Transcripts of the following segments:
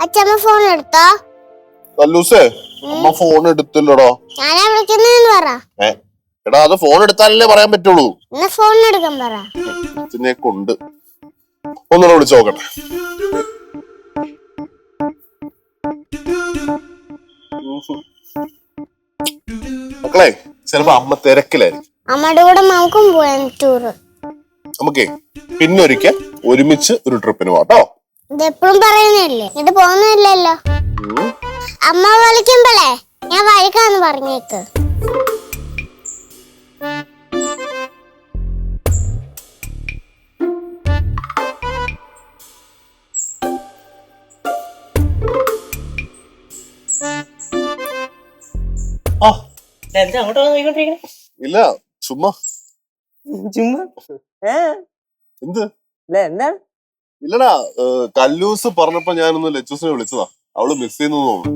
അച്ഛമ്മ ഫോൺ എടുത്തോ? കല്ലൂസേ, അമ്മ ഫോൺ എടുത്തില്ലടോ. ഞാനാ വിളിക്കുന്നതെന്ന് പറ. എടാ അത് ഫോൺ എടുത്താലല്ലേ പറയാൻ പറ്റുള്ളൂ. എന്നാ ഫോൺ എടുക്കാൻ പറ. ഇതിനെ കൊണ്ട് ഒന്നുകൂടെ വിളിച്ചു നോക്കട്ടെ. മക്കളെ, ചിലപ്പോ അമ്മ തിരക്കിലായിരിക്കും. അമ്മയുടെ കൂടെ നമുക്കും പോയാൻ ടൂറ്. നമുക്കേ പിന്നൊരിക്കൽ ഒരുമിച്ച് ഒരു ട്രിപ്പിന് പോട്ടോ. ഇതെപ്പോഴും പറയുന്നല്ലേ, ഇത് പോകുന്നില്ലല്ലോ. അമ്മ വിളിക്കുമ്പോളേ ഞാൻ വഴിക്കാന്ന് പറഞ്ഞേക്ക്. ഇല്ല, ചുമ്മാ ചുമ്മാ എന്ത് എന്താണ്? ഇല്ലടാ, കല്ലൂസ് പറഞ്ഞപ്പോ ഞാനൊന്ന് ലച്ചൂസിനെ വിളിച്ചതാ. അവള് മിസ് ചെയ്യുന്നു തോന്നുന്നു.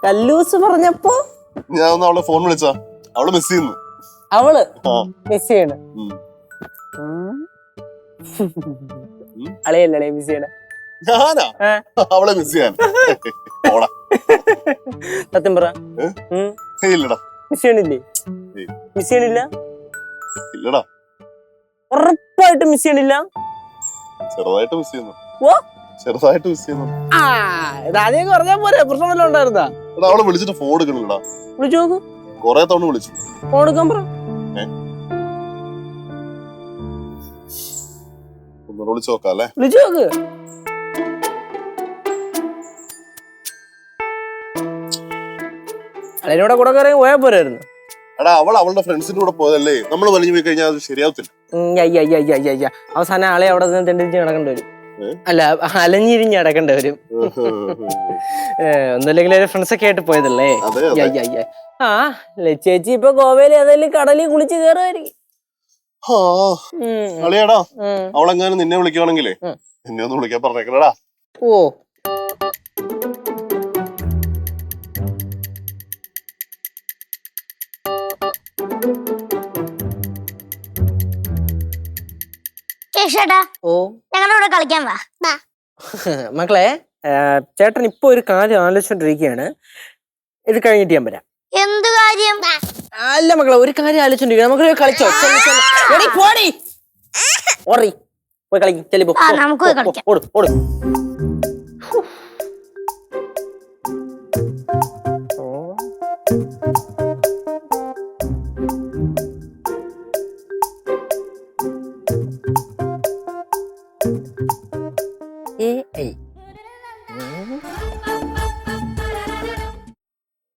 കല്ലൂസ് പറഞ്ഞപ്പോ ഞാൻ ഒന്ന് അവളെ ഫോൺ വിളിച്ചാ. അവള് മിസ് ചെയ്യുന്നു. അവള് മിസ് ചെയ്യണ അളയല്ലേ മിസ് ചെയ്യണ? ഞാനാ അവളെ മിസ് ചെയ്യാൻ? സത്യം പറ. ഇല്ലടാ, മിസ് ചെയ്യണില്ലേ? മിസ് ചെയ്യണില്ല? ഇല്ലടാ, ഉറപ്പായിട്ട് മിസ് ചെയ്യണില്ല. ചെറുതായിട്ട് മിസ് ചെയ്യുന്നു. ചെറുതായിട്ട് മിസ് ചെയ്യുന്നു. ആദ്യം പറഞ്ഞാ പോരെ, പ്രശ്നമല്ലോ ഉണ്ടായിരുന്നാ? അവളെ വിളിച്ചിട്ട് ഫോൺ എടുക്കണില്ലടാ. വിളിച്ചു നോക്ക്. കൊറേ തവണ വിളിച്ചു. ഫോൺ എടുക്കാൻ പറ. ഒന്ന് വിളിച്ചു നോക്കാം അല്ലേ? വിളിച്ചു നോക്ക്. അതിനോടെ കൂടെ കയറി പോയാ പോരായിരുന്നു. എടാ, അവൾ അവളുടെ ഫ്രണ്ട്സിന്റെ കൂടെ പോയതല്ലേ. നമ്മൾ വലിഞ്ഞു പോയി കഴിഞ്ഞാൽ അത് ശരിയാവത്തില്ല. അവസാനം ആളെ അവിടെ നിന്ന് തെണ്ടിച്ച് നടക്കേണ്ടി വരും. അല്ല, അലഞ്ഞിരിഞ്ഞ് നടക്കേണ്ടി വരും. ഒന്നുമില്ലെങ്കിൽ ഫ്രണ്ട്സ് ഒക്കെ ആയിട്ട് പോയതല്ലേ. ആ ചേച്ചി ഇപ്പൊ ഗോവയില് ഏതായാലും കടലിൽ കുളിച്ച് കയറുമായിരിക്കും. അളിയാടാ, അവളെങ്ങാനും നിന്നെ വിളിക്കുവാണെങ്കിലേ എന്നെ ഒന്ന് വിളിക്കാൻ പറഞ്ഞേക്കണടാ. ഓ, ഞങ്ങളുടെ കളിക്കാൻ വാ. മക്കളെ, ചേട്ടൻ ഇപ്പൊ ഒരു കാര്യം ആലോചിച്ചോണ്ടിരിക്കുകയാണ്. ഇത് കഴിഞ്ഞിട്ട് ഞാൻ വരാം. എന്ത് കാര്യം? അല്ല മക്കളെ, ഒരു കാര്യം ആലോചിച്ചോണ്ടിരിക്കുക. നമുക്ക് കളിച്ചോ? പോയി കളിക്കും. ചെല്ലിപ്പോ നമുക്ക് കളിക്കാം. ഓട് ഓട്.